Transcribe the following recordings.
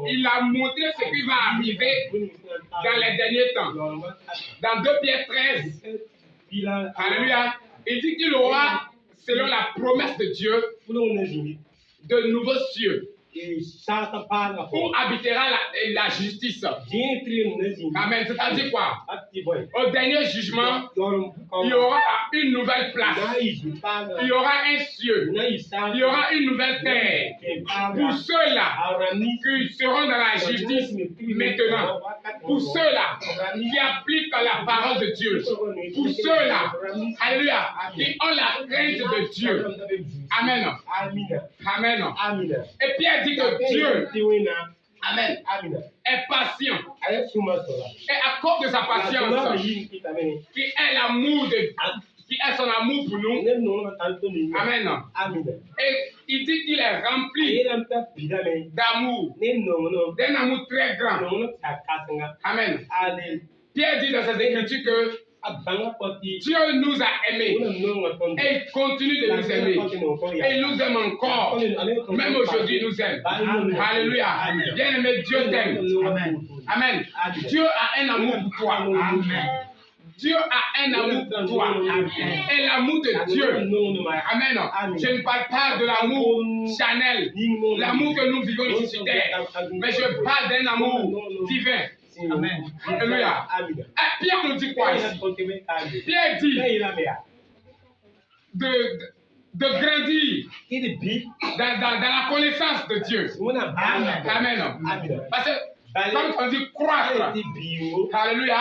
il a montré ce qui va arriver dans les derniers temps. Dans 2 Pierre 13, alléluia, il dit qu'il aura, selon la promesse de Dieu, de nouveaux cieux où habitera la justice. Amen. C'est-à-dire quoi? Au dernier jugement, il y aura une nouvelle place. Il y aura un cieux. Il y aura une nouvelle terre. Pour ceux-là qui seront dans la justice maintenant. Pour ceux-là qui appliquent la parole de Dieu. Pour ceux-là, alléluia, qui ont la crainte de Dieu. Amen. Amen. Et Pierre dit que Dieu, amen, est patient. Et à cause de sa patience, qui est l'amour qui est son amour pour nous. Amen. Et il dit qu'il est rempli d'amour, d'un amour très grand. Amen. Pierre dit dans ses écritures que Dieu nous a aimés et il continue de nous aimer et il nous aime encore, même aujourd'hui il nous aime. Alléluia. Bien aimé, Dieu t'aime. Amen. Dieu a un amour pour toi. Dieu a un amour pour toi. Et l'amour de Dieu. Amen. Je ne parle pas de l'amour charnel, l'amour que nous vivons ici sur terre, mais je parle d'un amour divin. Amen. Alléluia. Pierre nous dit quoi ici? Pierre dit de grandir dans la connaissance de Dieu. Amen. Parce que quand on dit croître, alléluia,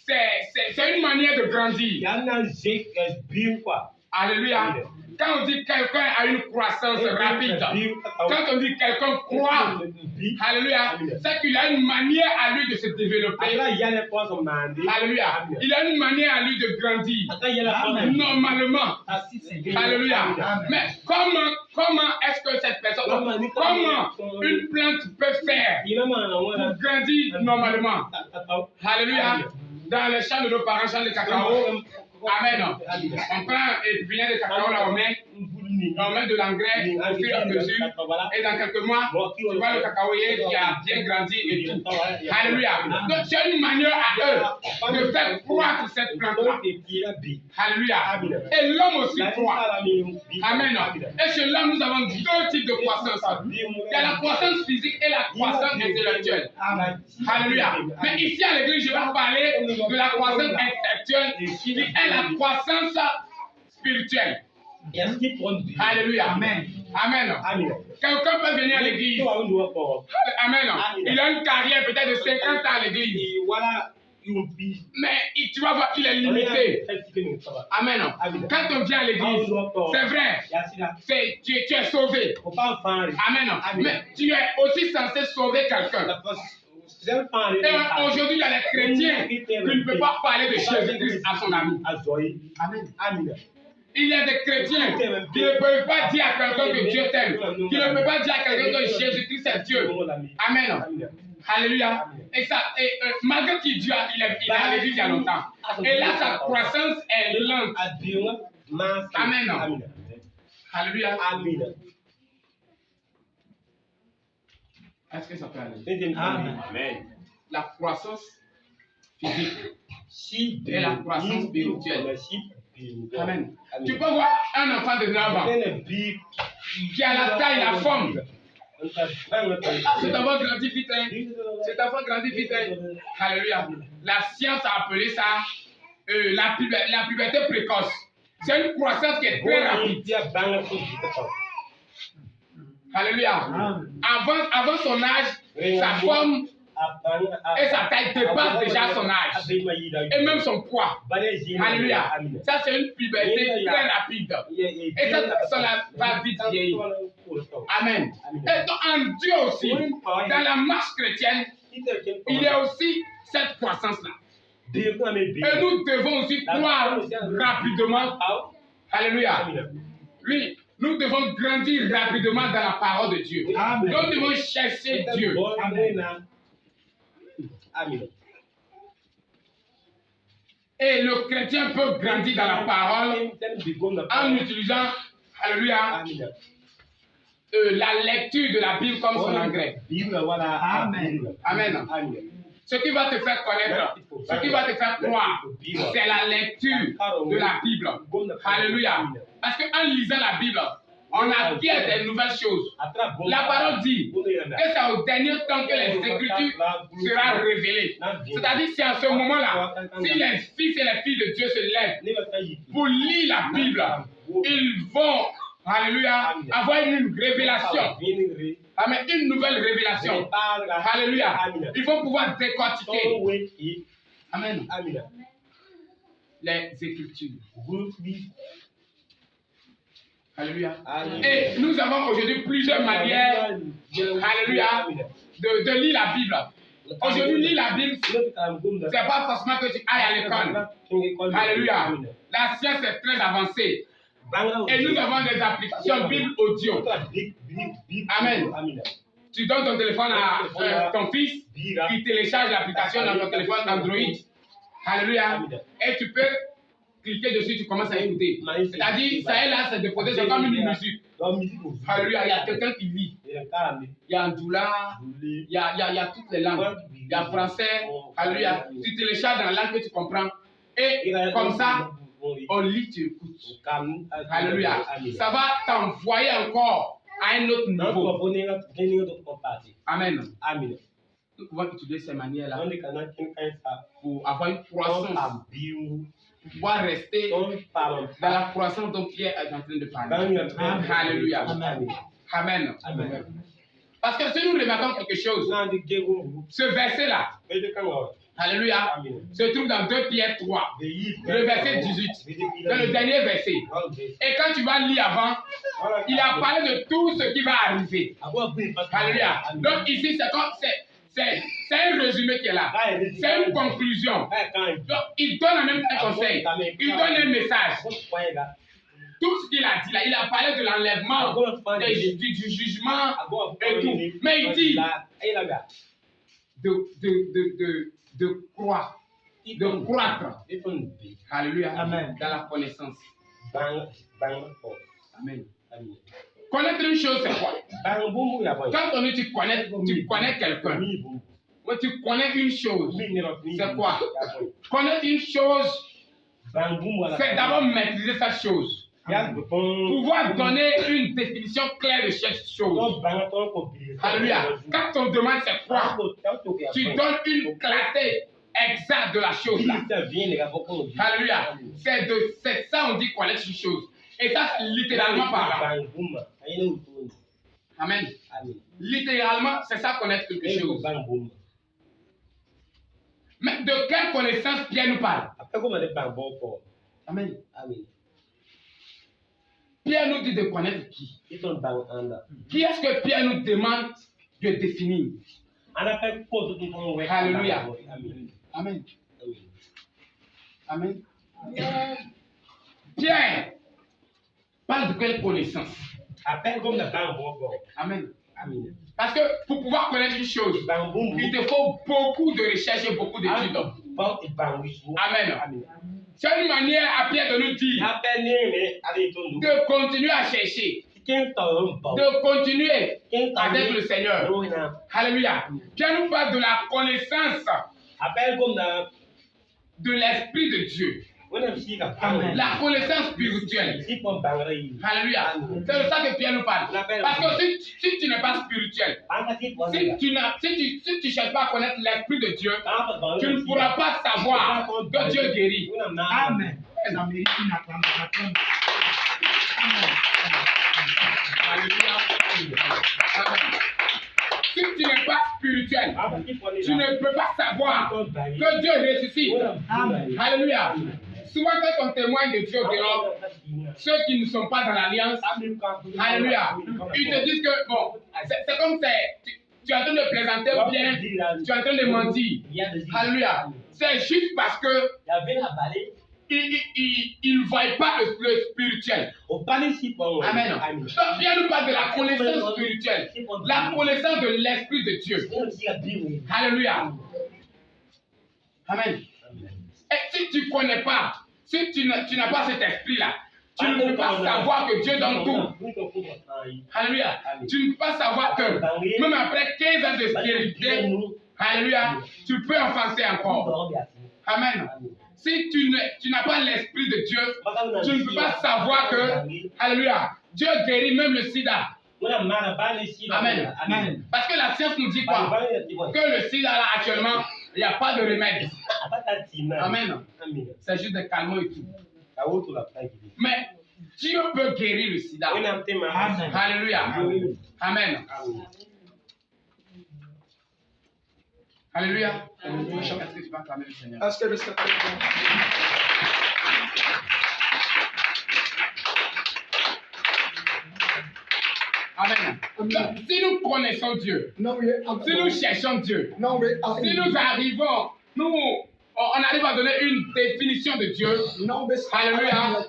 c'est une manière de grandir. Alléluia. Quand on dit quelqu'un a une croissance rapide, quand on dit quelqu'un croît, alléluia, c'est qu'il a une manière à lui de se développer. Alléluia. Il a une manière à lui de grandir. Normalement. Alléluia. Mais comment est-ce que cette personne, comment une plante peut faire pour grandir normalement? Alléluia. Dans les champs de nos parents, champs de cacao, amen. On prend et bien de cacao là, on met de l'engrais au fur et à mesure. Et dans quelques mois, tu vois le cacaoyer qui a bien grandi et tout. Alléluia. Donc c'est une manière à eux de faire croître cette plante-là. Alléluia. Et l'homme aussi croît. Amen. Et chez l'homme, nous avons 2 types de croissance. Il y a la croissance physique et la croissance intellectuelle. Alléluia. Mais ici à l'église, je vais parler de la croissance intellectuelle qui est la croissance spirituelle. Alléluia. Amen. Amen. Quelqu'un peut venir à l'église. Amen. Il a une carrière peut-être de 50 ans à l'église. Mais tu vas voir qu'il est limité. Amen. Quand on vient à l'église, c'est vrai, tu es sauvé. Amen. Mais tu es aussi censé sauver quelqu'un. Et aujourd'hui, il y a des chrétiens qui ne peuvent pas parler de Jésus-Christ à son ami. Amen. Il y a des chrétiens qui ne peuvent pas dire à quelqu'un que Dieu t'aime, qui ne peuvent pas dire à quelqu'un que Jésus-Christ est Dieu. Amen. Alléluia. Et ça, malgré qu'il est à l'église il y a longtemps. Et là, sa croissance est lente. Amen. Alléluia. Est-ce que ça peut aller? Amen. La croissance physique et la croissance spirituelle. Amen. Tu peux voir un enfant de 9 ans qui a la taille, la forme. Cet enfant grandit vite. Cet enfant grandit vite. Alléluia. La science a appelé ça la puberté précoce. C'est une croissance qui est très rapide. Alléluia. Avant son âge, sa forme et sa taille dépassent déjà son âge. Et même son poids. Alléluia. Ça, c'est une puberté très rapide. Et ça va vite vieillir. Amen. Et en Dieu aussi, dans la marche chrétienne, il y a aussi cette croissance-là. Et nous devons aussi croire rapidement. Alléluia. Oui. Nous devons grandir rapidement dans la parole de Dieu. Amen. Nous devons chercher Dieu. Amen. Et le chrétien peut grandir dans la parole en utilisant, alléluia, la lecture de la Bible comme son engrais. Amen. Amen. Ce qui va te faire connaître, ce qui va te faire croire, c'est la lecture de la Bible. Alléluia. Parce qu'en lisant la Bible, on acquiert des nouvelles choses. La parole dit que c'est au dernier temps que les Écritures seront révélées. C'est-à-dire que c'est à ce moment-là, si les fils et les filles de Dieu se lèvent pour lire la Bible, ils vont, alléluia, avoir une révélation. Amen. Une nouvelle révélation. Alléluia. Ils vont pouvoir décortiquer. Amen. Les Écritures. Alléluia. Et nous avons aujourd'hui plusieurs manières, alléluia, de lire la Bible. Aujourd'hui, lire la Bible, c'est pas forcément que tu ailles à l'école. Alléluia. La science est très avancée. Et nous avons des applications Bible audio. Amen. Tu donnes ton téléphone à ton fils, qui télécharge l'application dans ton téléphone Android. Alléluia. Et tu peux cliquer dessus, tu commences à écouter. C'est-à-dire, ça est là, c'est déposé, c'est comme une musique. Alléluia, il y a quelqu'un qui lit. Il y a Andoula, il y a toutes les langues. Il y a français. Alléluia. Tu télécharges dans la langue que tu comprends. Et comme ça, on lit, tu écoutes. Alléluia. Ça va t'envoyer encore à un autre niveau. Amen. Nous pouvons utiliser ces manières-là pour avoir une croissance, pour pouvoir rester dans la croissance dont Pierre est en train de parler. Alléluia. Amen. Parce que si nous remarquons quelque chose, ce verset-là, alléluia, se trouve dans 2 Pierre 3, le verset 18. C'est le dernier verset. Et quand tu vas lire avant, il a parlé de tout ce qui va arriver. Alléluia. Donc ici, c'est un résumé qui est là. C'est une conclusion. Donc il donne en même temps un conseil. Il donne un message. Tout ce qu'il a dit là, il a parlé de l'enlèvement, du jugement et tout. Mais il dit de croître. Alléluia. Amen. Dans la connaissance. Amen. Connaître une chose, c'est quoi? Quand on dit tu connais quelqu'un. Tu connais une chose, c'est quoi? Connaître une chose, c'est d'abord maîtriser cette chose. Pouvoir donner une définition claire de chaque chose. Alléluia. Quand on demande c'est quoi, tu donnes une clarté exacte de la chose là. Alléluia. C'est ça on dit connaître une chose. Et ça c'est littéralement parlant. Amen. Littéralement, c'est ça connaître quelque chose. Mais de quelle connaissance Pierre nous parle? Amen. Pierre nous dit de connaître qui? Qui est-ce que Pierre nous demande de définir? Alléluia. Amen. Amen. Pierre parle de quelle connaissance? Amen. Parce que pour pouvoir connaître une chose, il te faut beaucoup de recherches et beaucoup d'études. Amen. C'est une manière à Pierre de nous dire de continuer à chercher, de continuer avec le Seigneur. Alléluia. Pierre nous parle de la connaissance de l'Esprit de Dieu. La connaissance spirituelle. Alléluia. C'est de ça que Pierre nous parle. Parce que si tu n'es pas spirituel, si tu ne cherches pas à connaître l'Esprit de Dieu, tu ne pourras pas savoir que Dieu guérit. Amen. Alléluia. Amen. Si tu n'es pas spirituel, tu ne peux pas savoir que Dieu ressuscite. Alléluia. Souvent, quand on témoigne de Dieu dehors, ceux qui ne sont pas dans l'alliance, alléluia, ils te disent que, bon, c'est comme tu es en train de plaisanter ou bien tu es en train de mentir. Alléluia. C'est juste parce que ils ne voient pas le spirituel. Amen. Donc, bien nous parle de la connaissance spirituelle, la connaissance de l'Esprit de Dieu. Alléluia. Amen. Et si tu ne connais pas, si tu n'as pas cet esprit-là, Tu ne peux pas savoir que Dieu donne tout. Alléluia. Tu ne peux pas savoir que même après 15 ans de stérilité, alléluia, tu peux enfanter encore. Amen. Si tu n'as pas l'esprit de Dieu, tu ne peux pas savoir que, alléluia, Dieu guérit même le sida. Amen. Amen. Parce que la science nous dit quoi? Que le sida là actuellement, il n'y a pas de remède. Amen. C'est juste des calmants et tout. Mais Dieu peut guérir le sida. Amen. Alléluia. Amen. Alléluia. Est-ce que tu vas acclamer le Seigneur? Est-ce que le Seigneur? Amen. Donc, si nous connaissons Dieu, si nous cherchons Dieu, si nous arrivons, on arrive à donner une définition de Dieu, alléluia,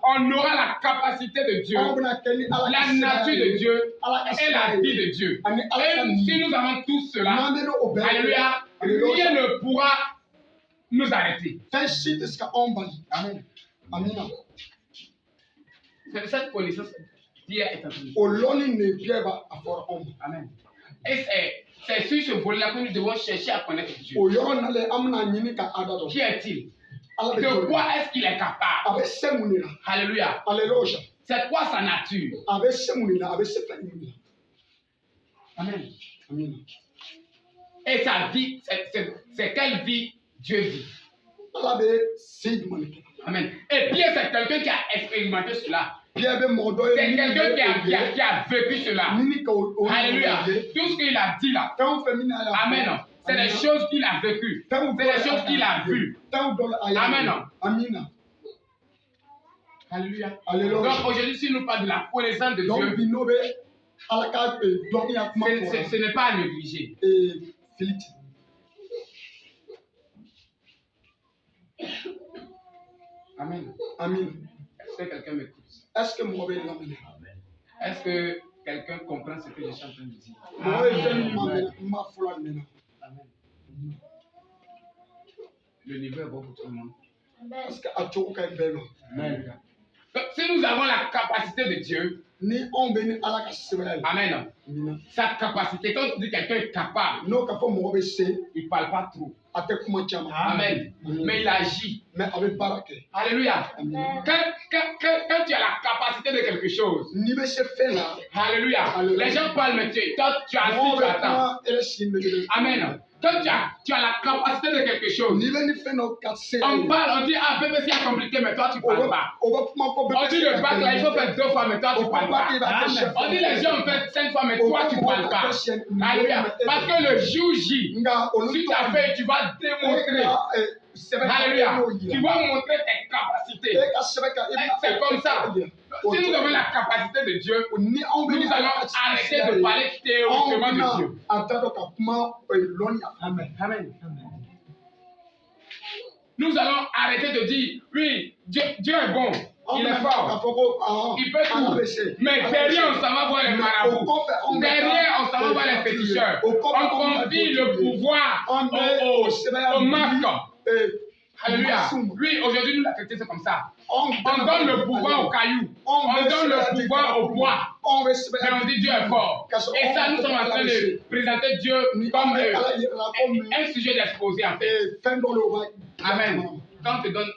on aura la capacité de Dieu, la nature de Dieu et la vie de Dieu. Et si nous avons tout cela, alléluia, rien ne pourra nous arrêter. Amen. C'est de cette connaissance Pierre est entendu. Amen. Et c'est sur ce volet-là que nous devons chercher à connaître Dieu. Qui est-il? De quoi est-ce qu'il est capable? Alléluia. C'est quoi sa nature? Amen. Et sa vie, c'est quelle vie Dieu vit? Amen. Et Pierre, c'est quelqu'un qui a expérimenté cela. C'est quelqu'un qui a vécu cela. Alléluia. Tout ce qu'il a dit là. Amen. C'est des choses qu'il a vécues. C'est des choses qu'il a vues. Amen. Alléluia. Donc aujourd'hui, si nous parlons de la connaissance de Dieu, ce n'est pas à négliger. Amen. Est-ce que quelqu'un m'écoute? Est-ce que quelqu'un comprend ce que je suis en train de dire? Amen. Le niveau est bon pour tout le monde. Amen. Donc, si nous avons la capacité de Dieu, amen. Sa capacité, quand on dit quelqu'un est capable, il ne parle pas trop. Amen. Mais il agit. Alléluia. Quand tu as la capacité de quelque chose, alléluia. Les gens parlent, mais toi, tu as assis, tu attends. Amen. Quand tu as la capacité de quelque chose, on parle, on dit, ah, bébé, c'est compliqué, mais toi, tu ne parles pas. On dit le bac, là, il faut faire 2 fois, mais toi, tu ne parles pas. On dit les gens ont fait 5 fois, mais toi, tu ne parles pas. Alléluia. Parce que le jour J, si tu as fait, tu vas démontrer. Alléluia. Tu vas montrer tes capacités. C'est comme ça. Si nous avons la capacité de Dieu, nous allons arrêter de parler théoriquement de Dieu. Amen. Amen. Nous allons arrêter de dire, oui, Dieu est bon, il est fort, il peut tout. Mais derrière, on s'en va voir les marabouts. Derrière, on s'en va voir les féticheurs. On confie le pouvoir aux masques. Alléluia. Oui, aujourd'hui, nous, la chrétien, c'est comme ça. On donne le pouvoir aux cailloux. On donne le pouvoir au bois. Mais on dit Dieu est fort. Et ça, nous sommes en train de présenter Dieu comme un sujet d'exposé en fait. Amen. Quand on te donne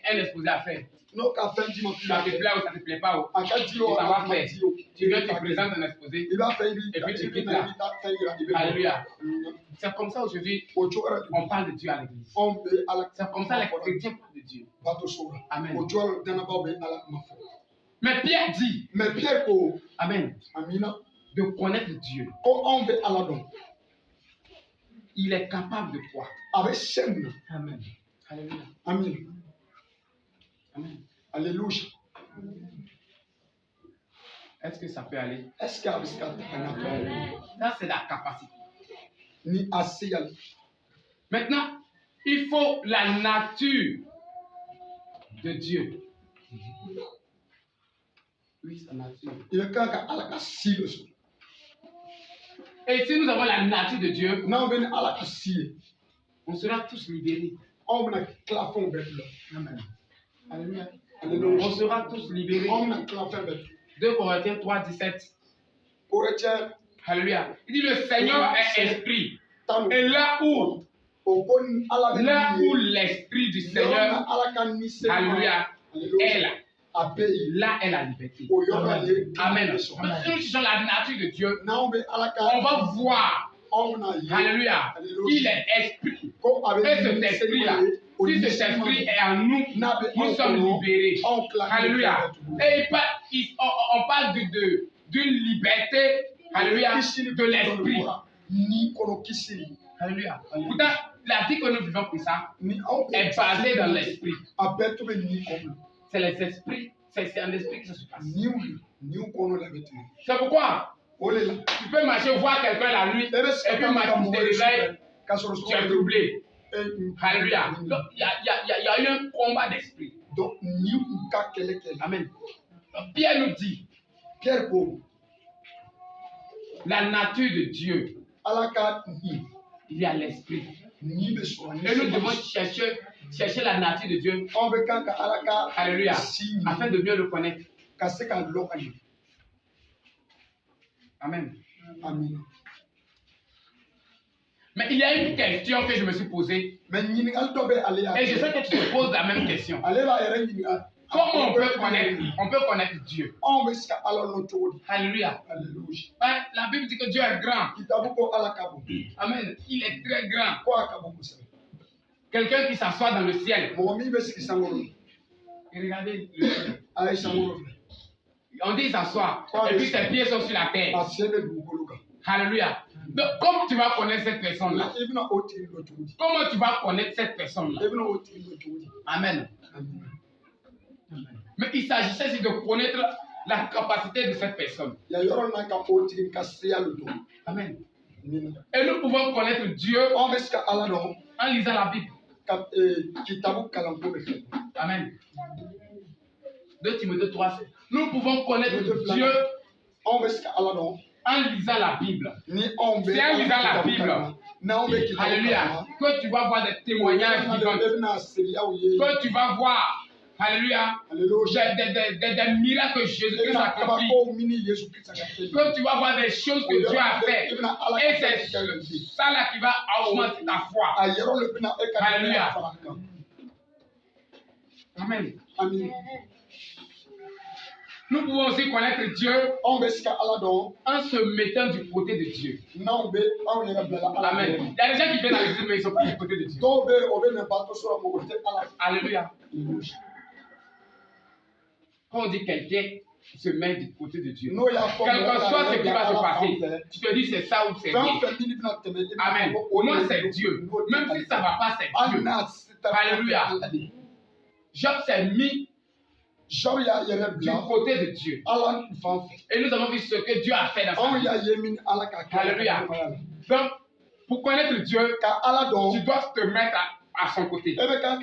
un exposé à faire, ça te plaît ou ça ne te plaît pas, tu vas faire. Tu viens, tu présentes un exposé, et puis tu quittes là. Alléluia. C'est comme ça aujourd'hui, on parle de Dieu à l'église. C'est comme ça les chrétiens parlent de Dieu. Amen. Mais Pierre dit, amen, de connaître Dieu. Il est capable de quoi? Amen. Alléluia. Amen. Amen. Alléluia. Est-ce que ça peut aller? Est-ce que ça, c'est la capacité. Ni assez. Maintenant, il faut la nature de Dieu. Oui, sa nature. Et si nous avons la nature de Dieu, on sera tous libérés. Amen. Alléluia. Alléluia. On sera tous libérés. On a clavé avec 2 Corinthiens 3, 17. Corinthiens. Alléluia. Il dit le Seigneur est esprit. Tano. Et là où l'esprit du Seigneur, alléluia, est là. Là est la liberté. Amen. Si nous cherchons la nature de Dieu, on va voir, alléluia, qu'il est esprit. Et cet esprit-là, si cet esprit est en nous, nous sommes libérés. Alléluia. Et on parle d'une liberté, alléluia, de l'esprit. Alléluia. Pourtant, la vie que nous vivons pour ça est basée dans l'esprit. C'est les esprits, c'est un esprit qui se passe. C'est pourquoi tu peux marcher, voir quelqu'un la nuit, et puis marcher, tu te réveilles, tu es troublé. Alléluia. Donc, il y a eu un combat d'esprit. Amen. Pierre nous dit, la nature de Dieu, il y a l'esprit. Et nous devons chercher la nature de Dieu. Alléluia. Afin de mieux le connaître. Amen. Mais il y a une question que je me suis posée. Et je sais que tu te poses la même question. Comment on peut connaître Dieu? Alléluia. La Bible dit que Dieu est grand. Amen. Il est très grand. Quelqu'un qui s'assoit dans le ciel. Et regardez le ciel. On dit s'asseoir. Et puis ses pieds sont sur la terre. Alléluia. Donc, comment tu vas connaître cette personne-là? Comment tu vas connaître cette personne-là? Amen. Mais il s'agissait ici de connaître la capacité de cette personne. Amen. Et nous pouvons connaître Dieu en lisant la Bible. Amen. 2 Timothée 3. Nous pouvons connaître Dieu en lisant la Bible. C'est en lisant la Bible, alléluia, que tu vas voir des témoignages vivants. Que tu vas voir, alléluia, des miracles que Jésus-Christ a accomplis. Que tu vas voir des choses que Dieu a fait. Et c'est ça là qui va augmenter ta foi. Alléluia. Amen. Nous pouvons aussi connaître Dieu en se mettant du côté de Dieu. Amen. Il y a des gens qui viennent à l'église, mais ils sont pas du côté de Dieu. Alléluia. Quand on dit quelqu'un se met du côté de Dieu, quel que soit ce qui va se passer, tu te dis c'est ça ou c'est bien. Amen. Moi c'est Dieu. Même si ça ne va pas, c'est Dieu. Alléluia. Job s'est mis du côté de Dieu. Et nous avons vu ce que Dieu a fait dans sa vie. Alléluia. Donc, pour connaître Dieu, tu dois te mettre à son côté. Elle a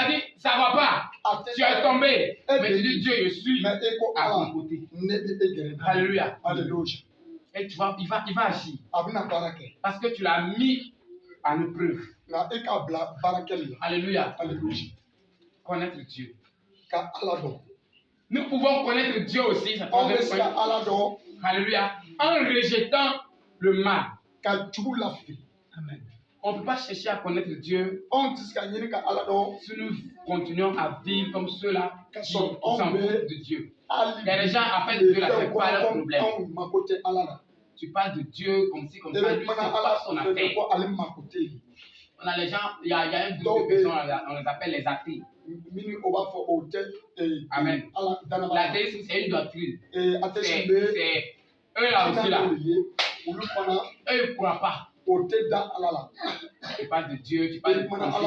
dit, ça ne va pas. Tu es tombé. Mais tu dis, Dieu, je suis à ton côté. Alléluia. Et il va agir. Parce que tu l'as mis à l'épreuve. Alléluia. Connaître Dieu. Nous pouvons connaître Dieu aussi, ça alléluia, en rejetant le mal. Amen. On ne peut pas chercher à connaître Dieu si nous continuons à vivre comme ceux-là qui s'en foutent de Dieu. Il y a des gens, en fait, Dieu là, c'est pas leur problème. Tu parles de Dieu comme si, comme ça, lui, c'est pas son affaire. On a les gens, il y a un groupe de personnes, on les appelle les athées. Amen. L'athéisme, c'est une doctrine. C'est eux là aussi là. Eux ils ne croient pas. Tu parles de Dieu, tu parles de comme ça.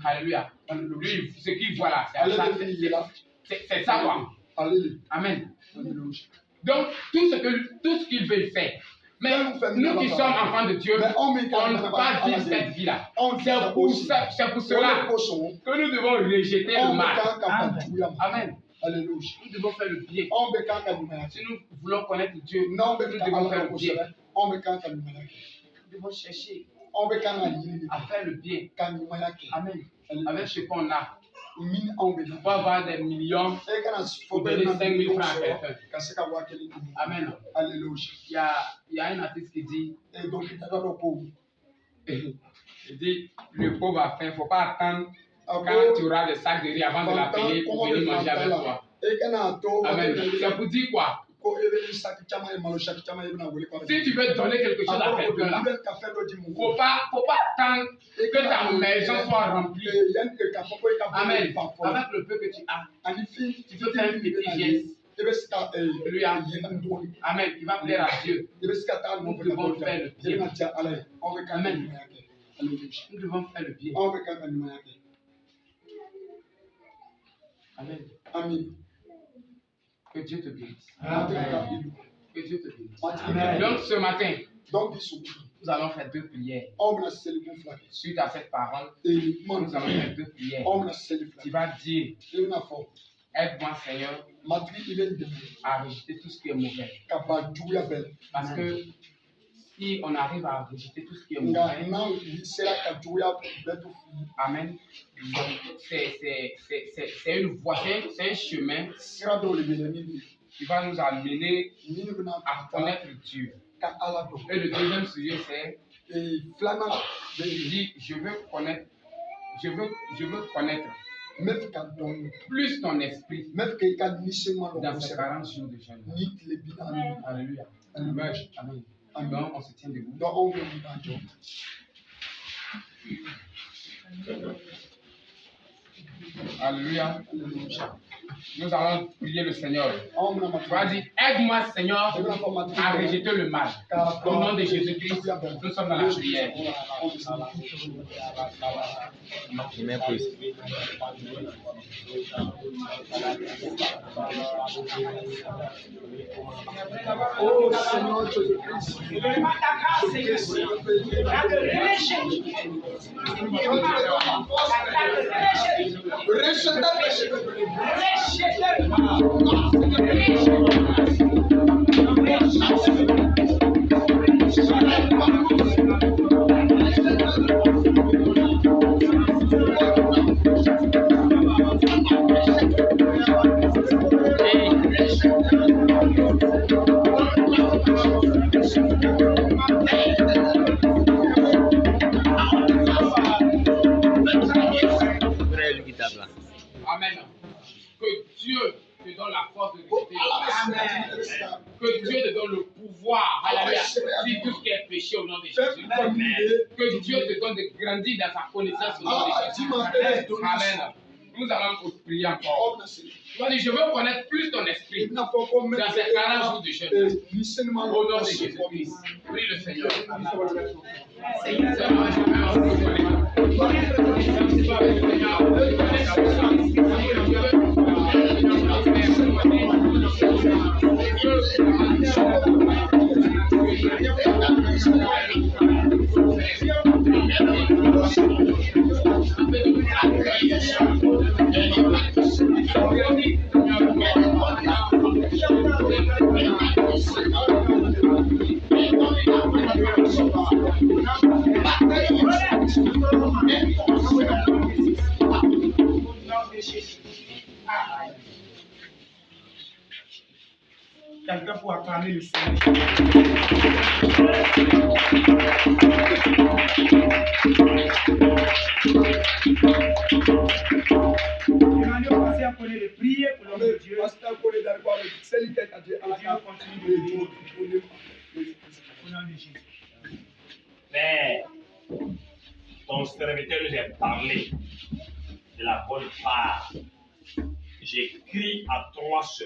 Alléluia. Lui, ce qu'il voit là, c'est ça quoi. Amen. Donc, tout ce qu'il veut faire. Mais nous qui sommes enfants de Dieu, on ne peut pas vivre cette vie-là. C'est pour cela que nous devons rejeter le mal. Amen. Nous devons faire le bien. Si nous voulons connaître Dieu, nous devons faire le bien. Nous devons chercher à faire le bien. Amen. Avec ce qu'on a. Tu peux avoir des millions pour donner 5 000 francs à quelqu'un. Amen. Alléluia. Il y a un artiste qui dit, il dit, le pauvre a faim, il ne faut pas attendre quand tu auras des sacs de riz avant de la payer pour venir manger avec toi. Amen. C'est pour dire quoi? Si tu veux donner quelque chose à quelqu'un là, il ne faut pas attendre que ta maison soit remplie. Amen. Avec le peu que tu as, tu peux faire un petit geste. Alléluia. Amen. Il va plaire à Dieu. Nous devons faire le bien. Amen. Nous devons faire le bien. Amen. Amen. Que Dieu te bénisse. Amen. Que Dieu te bénisse. Amen. Donc ce matin, nous allons faire 2 prières. Suite à cette parole, nous allons faire 2 prières. Tu vas dire, aide-moi Seigneur à rejeter tout ce qui est mauvais. Parce que si on arrive à rejeter tout ce qui est mauvais, amen, c'est une voie, c'est un chemin qui va nous amener à connaître Dieu. Et le deuxième sujet, c'est, je veux connaître plus ton esprit dans ces 40 jours de jeûne. Alléluia. Amen. Donc, on se tient debout. Alléluia. Nous allons prier le Seigneur. Tu vas dire, aide-moi Seigneur à rejeter le mal. Au nom de Jésus-Christ, nous sommes dans la prière. Oh Seigneur Jésus-Christ, Amen. Que Dieu te donne la force de rejeter le mal. Que Dieu te donne le pouvoir, alléluia, sur tout ce qui est péché au nom de Jésus. Que Dieu te donne de grandir dans sa connaissance au nom de Jésus. Amen. Nous allons prier encore. Je veux connaître plus ton esprit dans ces 40 jours de jeûne. Au nom de Jésus-Christ. Prie le Seigneur. Quelqu'un pour acclamer le Seigneur. Demandez au pasteur à prier pour l'homme de Dieu. Dieu continue de prier. Au nom de Jésus. Père, ton serviteur nous a parlé de la bonne part. J'écris à toi ce